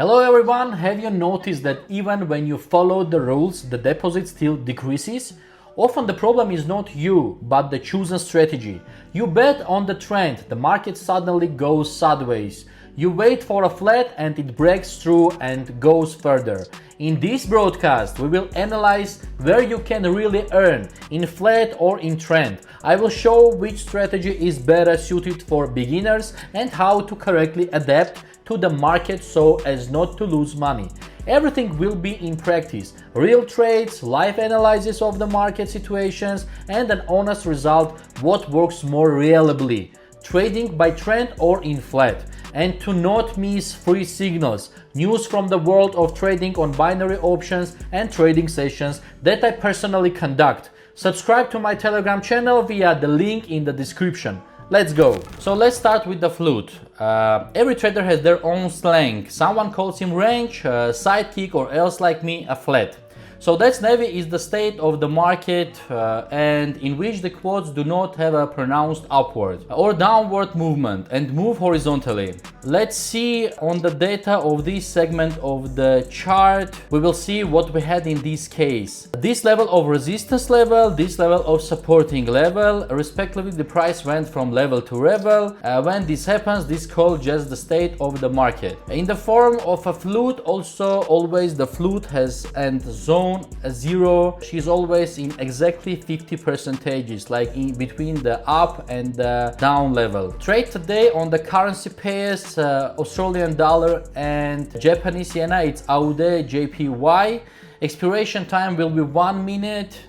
Hello everyone, have you noticed that even when you follow the rules, the deposit still decreases? Often the problem is not you, but the chosen strategy. You bet on the trend, the market suddenly goes sideways. You wait for a flat and it breaks through and goes further. In this broadcast, we will analyze where you can really earn, in flat or in trend. I will show which strategy is better suited for beginners and how to correctly adapt to the market so as not to lose money. Everything will be in practice, real trades, live analysis of the market situations, and an honest result what works more reliably, trading by trend or in flat. And to not miss free signals, news from the world of trading on binary options and trading sessions that I personally conduct. Subscribe to my Telegram channel via the link in the description. Let's go. So let's start with the flute. Every trader has their own slang. Someone calls him range, sidekick, or else like me, a flat. So that's navy is the state of the market and in which the quotes do not have a pronounced upward or downward movement and move horizontally. Let's see on the data of this segment of the chart, we will see what we had in this case. This level of resistance level, this level of supporting level, respectively the price went from level to level. When this happens, this is called just the state of the market. In the form of a flute, also always the flute has end zone a zero. She's always in exactly 50 percentages, like in between the up and the down level. Trade today on the currency pairs Australian dollar and Japanese yen. It's AUD JPY. Expiration time will be 1 minute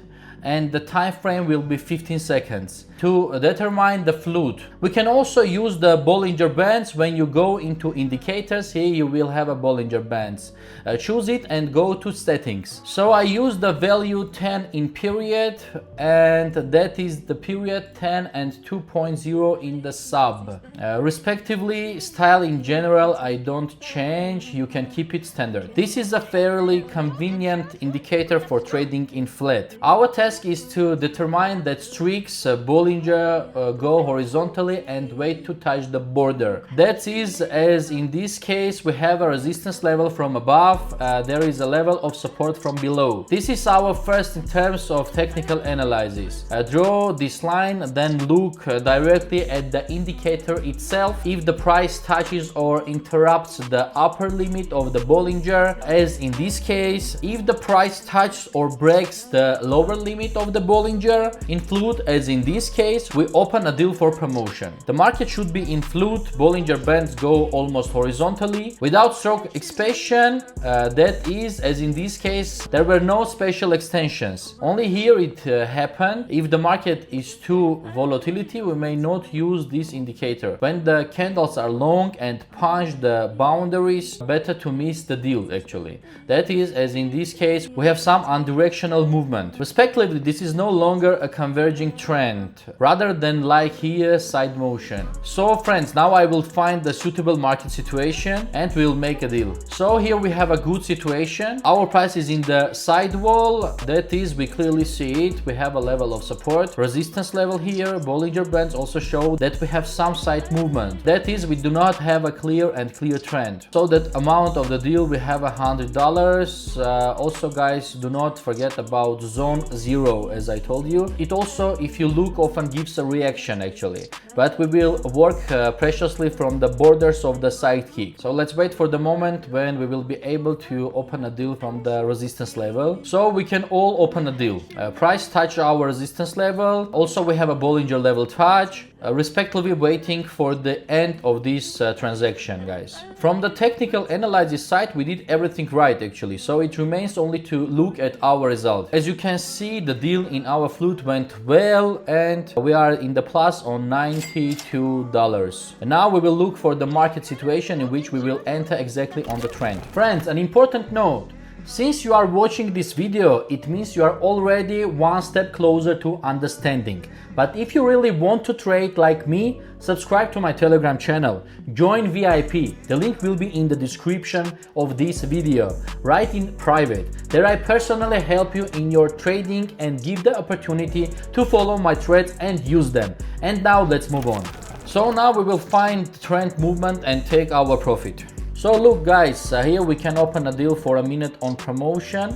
and the time frame will be 15 seconds. To determine the flute, we can also use the Bollinger Bands. When you go into indicators, here you will have a Bollinger Bands. Choose it and go to settings. So I use the value 10 in period, and that is the period 10 and 2.0 in the sub. Respectively, style in general I don't change, you can keep it standard. This is a fairly convenient indicator for trading in flat. Our task is to determine that streaks, Bollinger go horizontally and wait to touch the border. That is, as in this case, we have a resistance level from above, there is a level of support from below. This is our first in terms of technical analysis. Draw this line, then look directly at the indicator itself. If the price touches or interrupts the upper limit of the Bollinger, as in this case, if the price touches or breaks the lower limit of the Bollinger, in flute, as in this case, we open a deal for promotion. The market should be in flute, Bollinger Bands go almost horizontally, without stroke expansion, that is, as in this case, there were no special extensions. Only here it happened. If the market is too volatility, we may not use this indicator. When the candles are long and punch the boundaries, better to miss the deal actually. That is, as in this case, we have some undirectional movement. Respectively, this is no longer a converging trend, rather than like here, side motion. So friends, now I will find the suitable market situation and we'll make a deal. So here we have a good situation. Our price is in the side wall, that is, we clearly see it. We have a level of support, resistance level here. Bollinger Bands also show that we have some side movement. That is, we do not have a clear trend. So that amount of the deal, we have $100. Also guys, do not forget about zone 0, as I told you. It also, if you look, often gives a reaction actually, but we will work preciously from the borders of the sidekick. So let's wait for the moment when we will be able to open a deal from the resistance level. So we can all open a deal. Price touch our resistance level. Also we have a Bollinger level touch. Respectively waiting for the end of this transaction, guys. From the technical analysis side, we did everything right actually, so it remains only to look at our result. As you can see, the deal in our flute went well and we are in the plus on $92. And now we will look for the market situation in which we will enter exactly on the trend. Friends, an important note. Since you are watching this video, it means you are already one step closer to understanding. But if you really want to trade like me, subscribe to my Telegram channel, join VIP, the link will be in the description of this video, right in private. There I personally help you in your trading and give the opportunity to follow my trades and use them. And now let's move on. So now we will find trend movement and take our profit. So look guys, here we can open a deal for a minute on promotion.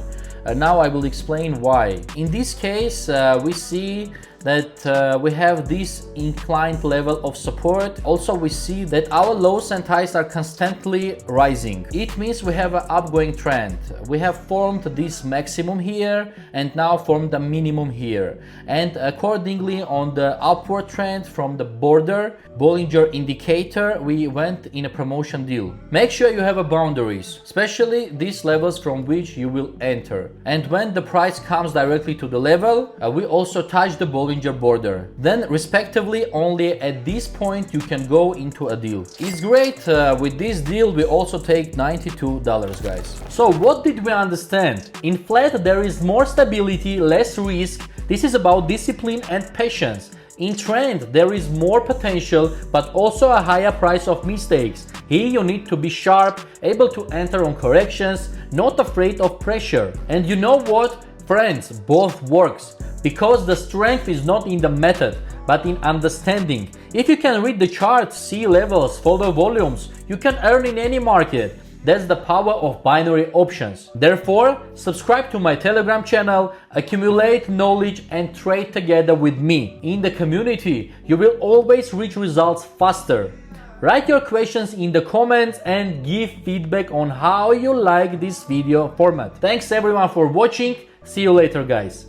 Now I will explain why. In this case, we see that we have this inclined level of support. Also, we see that our lows and highs are constantly rising. It means we have an upgoing trend. We have formed this maximum here and now formed a minimum here. And accordingly, on the upward trend from the border, Bollinger indicator, we went in a promotion deal. Make sure you have a boundaries, especially these levels from which you will enter. And when the price comes directly to the level, we also touch the Bollinger border. Then respectively, only at this point you can go into a deal. It's great. With this deal we also take $92 guys. So what did we understand? In flat there is more stability, less risk. This is about discipline and patience. In trend there is more potential but also a higher price of mistakes. Here you need to be sharp, able to enter on corrections, not afraid of pressure. And you know what? Friends, both works. Because the strength is not in the method, but in understanding. If you can read the charts, see levels, follow volumes, you can earn in any market. That's the power of binary options. Therefore, subscribe to my Telegram channel, accumulate knowledge and trade together with me. In the community, you will always reach results faster. Write your questions in the comments and give feedback on how you like this video format. Thanks everyone for watching. See you later guys.